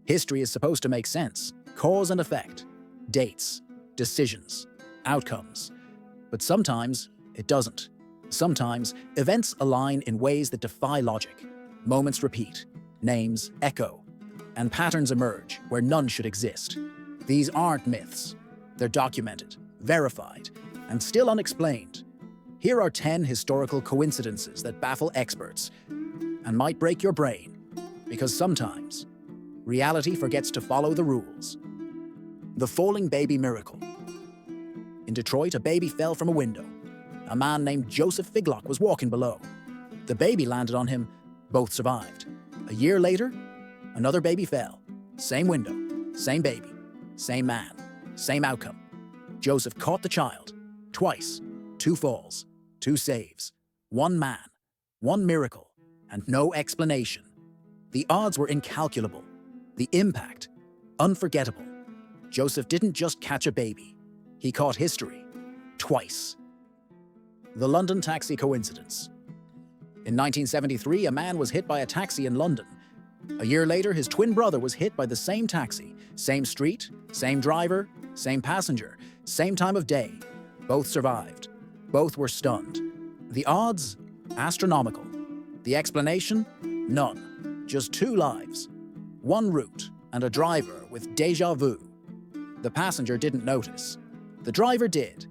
History is supposed to make sense, cause and effect, dates, decisions, outcomes. But sometimes it doesn't. Sometimes events align in ways that defy logic. Moments repeat, names echo, and patterns emerge where none should exist. These aren't myths. They're documented, verified, and still unexplained. Here are 10 historical coincidences that baffle experts and might break your brain, because sometimes reality forgets to follow the rules. The falling baby miracle. In Detroit, a baby fell from a window. A man named Joseph Figlock was walking below. The baby landed on him. Both survived. A year later, another baby fell. Same window, same baby, same man, same outcome. Joseph caught the child. Twice. 2 falls, 2 saves, 1 man, 1 miracle, and no explanation. The odds were incalculable. The impact, unforgettable. Joseph didn't just catch a baby. He caught history. Twice. The London taxi coincidence. In 1973, a man was hit by a taxi in London. A year later, his twin brother was hit by the same taxi. Same street, same driver, same passenger, same time of day. Both survived. Both were stunned. The odds? Astronomical. The explanation? None. Just 2 lives. 1 route and a driver with déjà vu. The passenger didn't notice. The driver did.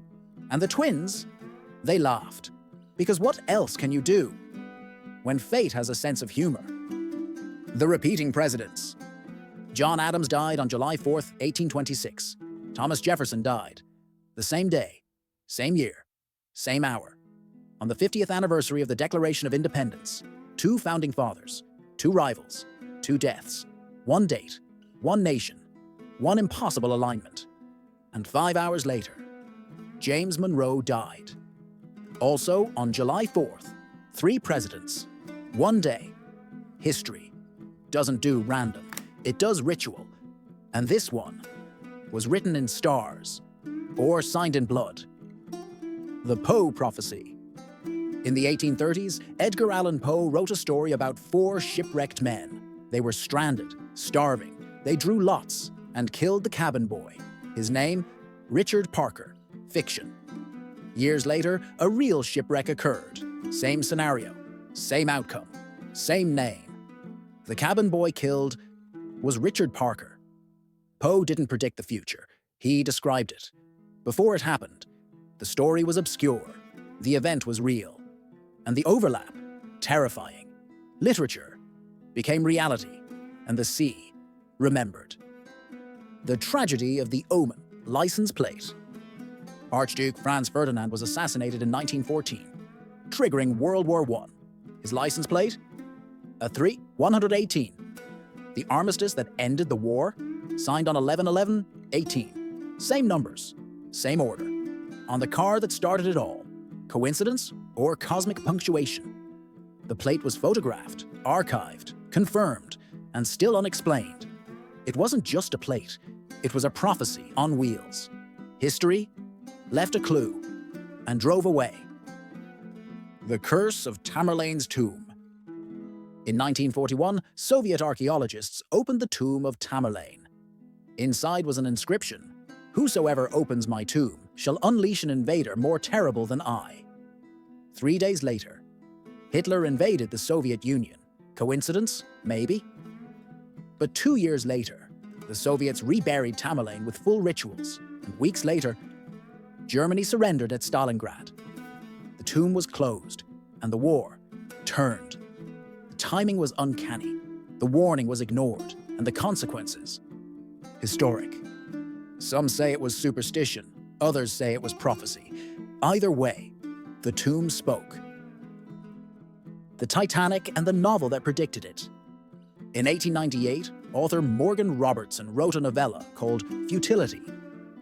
And the twins? They laughed. Because what else can you do when fate has a sense of humor? The repeating presidents. John Adams died on July 4th, 1826. Thomas Jefferson died. The same day, same year, same hour. On the 50th anniversary of the Declaration of Independence, 2 founding fathers, 2 rivals, 2 deaths, 1 date, 1 nation, 1 impossible alignment. And 5 hours later, James Monroe died. Also, on July 4th, 3 presidents, 1 day. History doesn't do random, it does ritual. And this one was written in stars, or signed in blood. The Poe Prophecy. In the 1830s, Edgar Allan Poe wrote a story about 4 shipwrecked men. They were stranded, starving. They drew lots and killed the cabin boy. His name? Richard Parker. Fiction. Years later, a real shipwreck occurred. Same scenario, same outcome, same name. The cabin boy killed was Richard Parker. Poe didn't predict the future. He described it. Before it happened, the story was obscure. The event was real. And the overlap, terrifying. Literature became reality, and the sea remembered. The tragedy of the Omen license plate. Archduke Franz Ferdinand was assassinated in 1914, triggering World War I. His license plate? A 118. The armistice that ended the war, signed on 11/11/18. Same numbers, same order. On the car that started it all. Coincidence or cosmic punctuation? The plate was photographed, archived, confirmed, and still unexplained. It wasn't just a plate, it was a prophecy on wheels. History left a clue and drove away. The Curse of Tamerlane's Tomb. In 1941, Soviet archaeologists opened the tomb of Tamerlane. Inside was an inscription: "Whosoever opens my tomb shall unleash an invader more terrible than I." 3 days later, Hitler invaded the Soviet Union. Coincidence? Maybe. But 2 years later, the Soviets reburied Tamerlane with full rituals, and weeks later, Germany surrendered at Stalingrad. The tomb was closed, and the war turned. The timing was uncanny, the warning was ignored, and the consequences historic. Some say it was superstition, others say it was prophecy. Either way, the tomb spoke. The Titanic and the novel that predicted it. In 1898, author Morgan Robertson wrote a novella called Futility.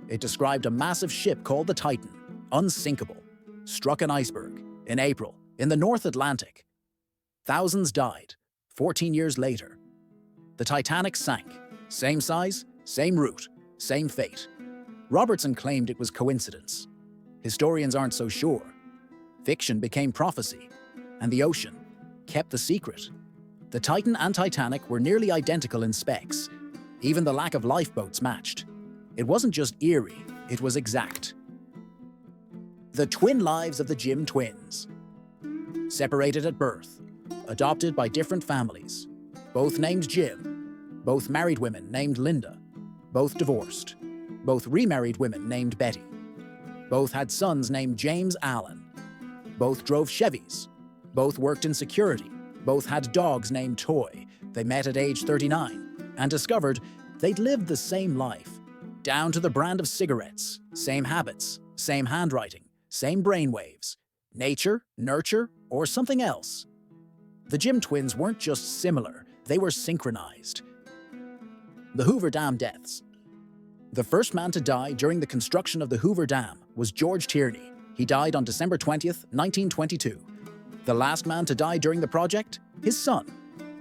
It described a massive ship called the Titan, unsinkable, struck an iceberg in April in the North Atlantic. Thousands died. 14 years later, the Titanic sank. Same size, same route, same fate. Robertson claimed it was coincidence. Historians aren't so sure. Fiction became prophecy, and the ocean kept the secret. The Titan and Titanic were nearly identical in specs, Even the lack of lifeboats matched. It wasn't just eerie, it was exact. The twin lives of the Jim twins. Separated at birth, adopted by different families, both named Jim, both married women named Linda, both divorced, both remarried women named Betty, both had sons named James Allen, both drove Chevys, both worked in security, both had dogs named Toy. They met at age 39 and discovered they'd lived the same life, down to the brand of cigarettes, same habits, same handwriting, same brainwaves, nature, nurture, or something else. The Jim twins weren't just similar, they were synchronized. The Hoover Dam deaths. The first man to die during the construction of the Hoover Dam was George Tierney. He died on December 20th, 1922. The last man to die during the project? His son,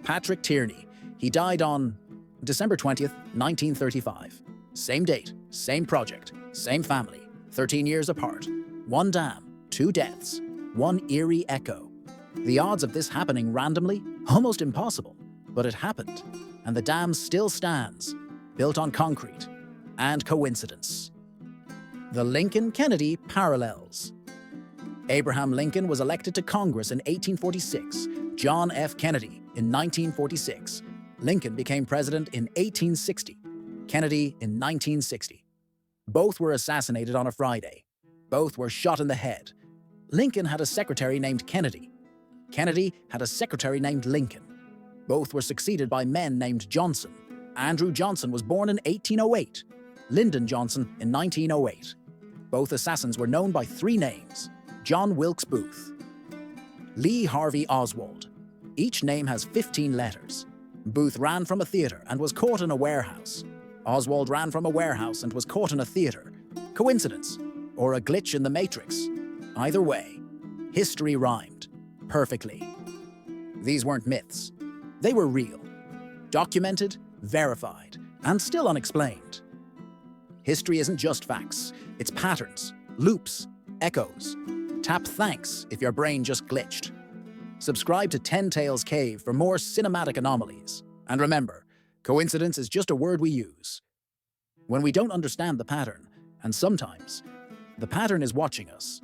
Patrick Tierney. He died on December 20th, 1935. Same date, same project, same family, 13 years apart. One dam, two deaths, one eerie echo. The odds of this happening randomly? Almost impossible. But it happened, and the dam still stands, built on concrete and coincidence. The Lincoln-Kennedy parallels. Abraham Lincoln was elected to Congress in 1846, John F. Kennedy in 1946. Lincoln became president in 1860, Kennedy in 1960. Both were assassinated on a Friday. Both were shot in the head. Lincoln had a secretary named Kennedy. Kennedy had a secretary named Lincoln. Both were succeeded by men named Johnson. Andrew Johnson was born in 1808. Lyndon Johnson in 1908. Both assassins were known by three names: John Wilkes Booth, Lee Harvey Oswald. Each name has 15 letters. Booth ran from a theater and was caught in a warehouse. Oswald ran from a warehouse and was caught in a theater. Coincidence or a glitch in the Matrix? Either way, history rhymed perfectly. These weren't myths. They were real, documented, verified, and still unexplained. History isn't just facts, it's patterns, loops, echoes. Tap thanks if your brain just glitched. Subscribe to 10 Tales Cave for more cinematic anomalies. And remember, coincidence is just a word we use when we don't understand the pattern, and sometimes the pattern is watching us.